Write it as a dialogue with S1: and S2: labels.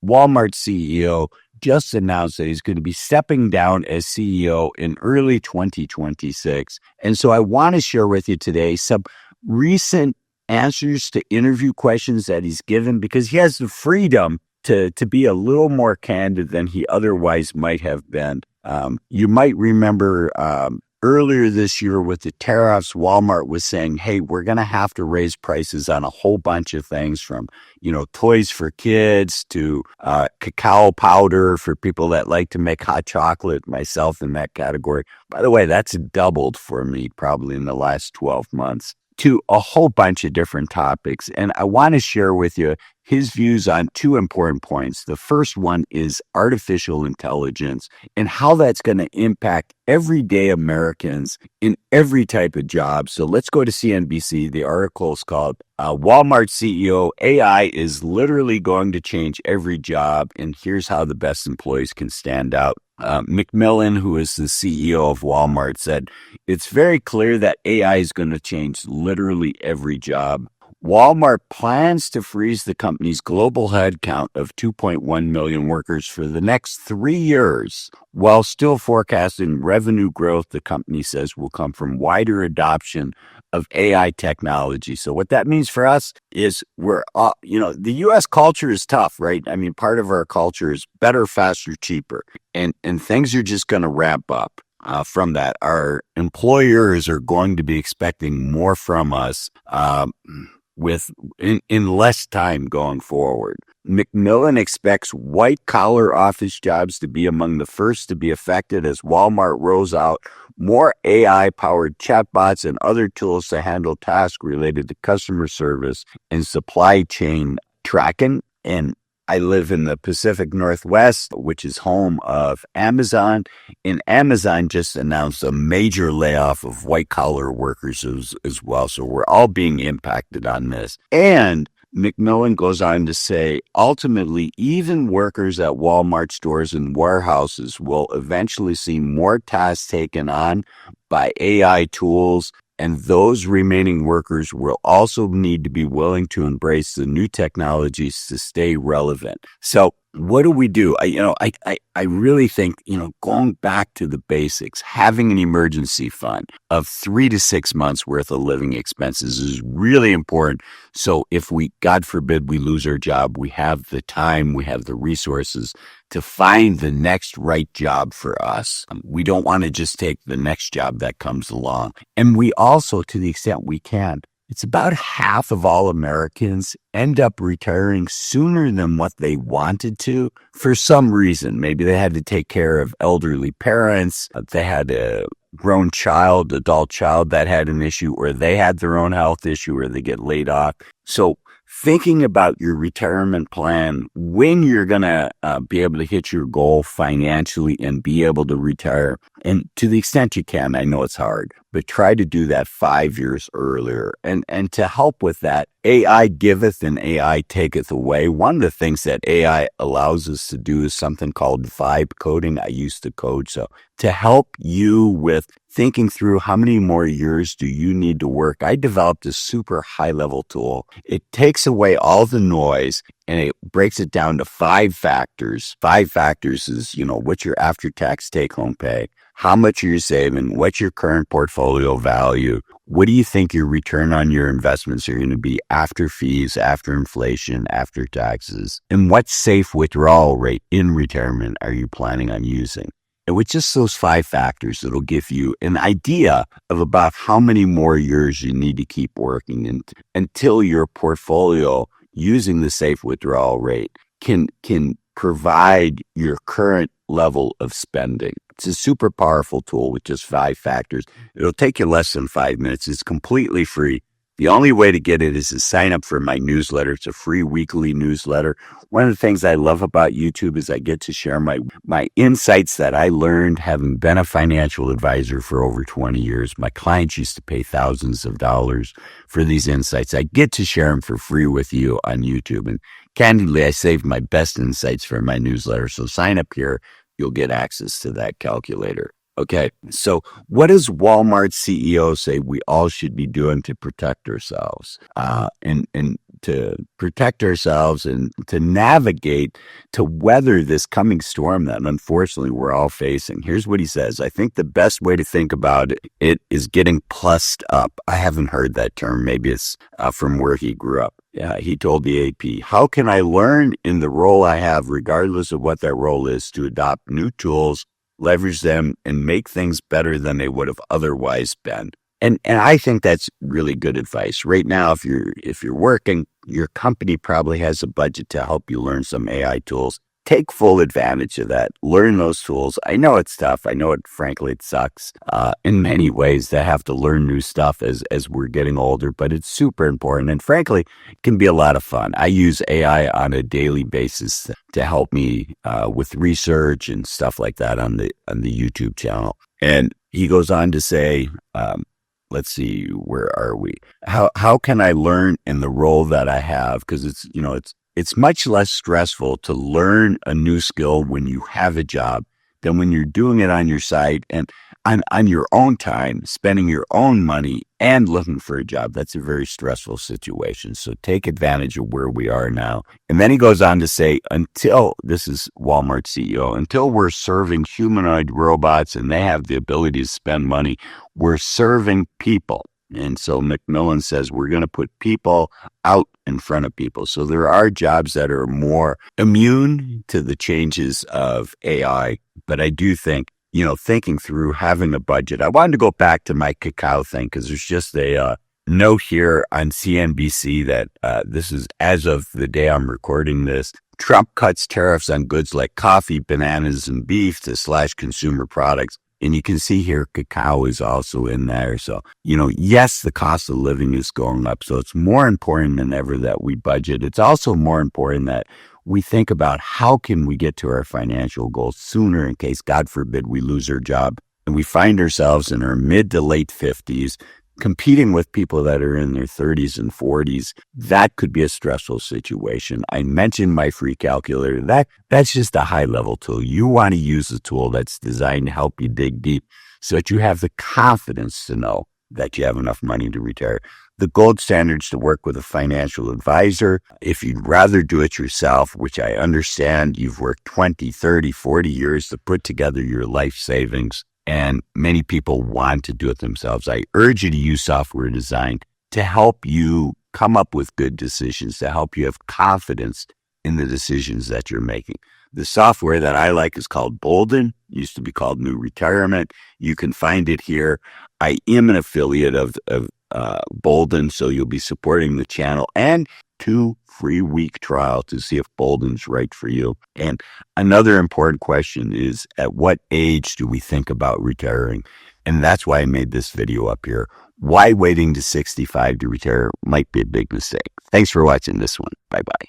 S1: Walmart CEO just announced that he's going to be stepping down as CEO in early 2026. And so I want to share with you today some recent answers to interview questions that he's given, because he has the freedom to be a little more candid than he otherwise might have been. You might remember earlier this year with the tariffs, Walmart was saying, hey, we're going to have to raise prices on a whole bunch of things, from, toys for kids to cacao powder for people that like to make hot chocolate, myself in that category. By the way, that's doubled for me probably in the last 12 months, to a whole bunch of different topics. And I want to share with you his views on two important points. The first one is artificial intelligence and how that's going to impact everyday Americans in every type of job. So let's go to CNBC. The article is called Walmart CEO, AI is literally going to change every job, and here's how the best employees can stand out. McMillan, who is the CEO of Walmart, said, it's very clear that AI is going to change literally every job. Walmart plans to freeze the company's global headcount of 2.1 million workers for the next 3 years, while still forecasting revenue growth, the company says, will come from wider adoption of AI technology. So what that means for us is the U.S. culture is tough, right? I mean, part of our culture is better, faster, cheaper, and things are just going to ramp up. From that, our employers are going to be expecting more from us in less time going forward. McMillan expects white-collar office jobs to be among the first to be affected as Walmart rolls out more AI-powered chatbots and other tools to handle tasks related to customer service and supply chain tracking. And I live in the Pacific Northwest, which is home of Amazon, and Amazon just announced a major layoff of white-collar workers as well. So we're all being impacted on this. And McMillan goes on to say, ultimately, even workers at Walmart stores and warehouses will eventually see more tasks taken on by AI tools, and those remaining workers will also need to be willing to embrace the new technologies to stay relevant. So what do? I really think, going back to the basics, having an emergency fund of 3 to 6 months worth of living expenses is really important. So if God forbid, we lose our job, we have the time, we have the resources to find the next right job for us. We don't want to just take the next job that comes along. And we also, to the extent we can, it's about half of all Americans end up retiring sooner than what they wanted to for some reason. Maybe they had to take care of elderly parents, they had a grown adult child that had an issue, or they had their own health issue, or they get laid off. So thinking about your retirement plan, when you're going to be able to hit your goal financially and be able to retire, and to the extent you can, I know it's hard, but try to do that 5 years earlier. And to help with that, AI giveth and AI taketh away. One of the things that AI allows us to do is something called vibe coding. I used to code. So to help you with thinking through how many more years do you need to work, I developed a super high-level tool. It takes away all the noise and it breaks it down to 5 factors. 5 factors is, what's your after-tax take-home pay? How much are you saving? What's your current portfolio value? What do you think your return on your investments are going to be after fees, after inflation, after taxes? And what safe withdrawal rate in retirement are you planning on using? And with just those 5 factors, it'll give you an idea of about how many more years you need to keep working until your portfolio, using the safe withdrawal rate, can provide your current level of spending. It's a super powerful tool with just 5 factors. It'll take you less than 5 minutes. It's completely free. The only way to get it is to sign up for my newsletter. It's a free weekly newsletter. One of the things I love about YouTube is I get to share my insights that I learned having been a financial advisor for over 20 years. My clients used to pay thousands of dollars for these insights. I get to share them for free with you on YouTube. And candidly, I saved my best insights for my newsletter. So sign up here. You'll get access to that calculator. Okay, so what does Walmart CEO say we all should be doing to protect ourselves? And to protect ourselves and to navigate, to weather this coming storm that unfortunately we're all facing. Here's what he says. I think the best way to think about it is getting plussed up. I haven't heard that term. Maybe it's from where he grew up. Yeah, he told the AP, how can I learn in the role I have, regardless of what that role is, to adopt new tools, leverage them, and make things better than they would have otherwise been? And I think that's really good advice. Right now, if you're working, your company probably has a budget to help you learn some AI tools. Take full advantage of that. Learn those tools. I know it's tough. I know frankly, it sucks in many ways to have to learn new stuff as we're getting older, but it's super important. And frankly, it can be a lot of fun. I use AI on a daily basis to help me with research and stuff like that on the YouTube channel. And he goes on to say, let's see, where are we? How can I learn in the role that I have? Because it's much less stressful to learn a new skill when you have a job than when you're doing it on your side and on your own time, spending your own money and looking for a job. That's a very stressful situation. So take advantage of where we are now. And then he goes on to say, this is Walmart CEO, until we're serving humanoid robots and they have the ability to spend money, we're serving people. And so McMillan says we're going to put people out in front of people. So there are jobs that are more immune to the changes of AI. But I do think, thinking through having a budget, I wanted to go back to my cacao thing because there's just a note here on CNBC that this is as of the day I'm recording this. Trump cuts tariffs on goods like coffee, bananas, and beef to slash consumer products. And you can see here, cacao is also in there. So, yes, the cost of living is going up. So it's more important than ever that we budget. It's also more important that we think about how can we get to our financial goals sooner in case, God forbid, we lose our job and we find ourselves in our mid to late 50s competing with people that are in their 30s and 40s. That could be a stressful situation. I mentioned my free calculator. That's just a high level tool. You want to use a tool that's designed to help you dig deep so that you have the confidence to know that you have enough money to retire. The gold standard is to work with a financial advisor. If you'd rather do it yourself, which I understand, you've worked 20, 30, 40 years to put together your life savings, and many people want to do it themselves. I urge you to use software designed to help you come up with good decisions, to help you have confidence in the decisions that you're making. The software that I like is called Bolden, used to be called New Retirement. You can find it here. I am an affiliate of Bolden, so you'll be supporting the channel, and 2 free week trial to see if Bolden's right for you. And another important question is, at what age do we think about retiring? And that's why I made this video up here. Why waiting to 65 to retire might be a big mistake. Thanks for watching this one. Bye-bye.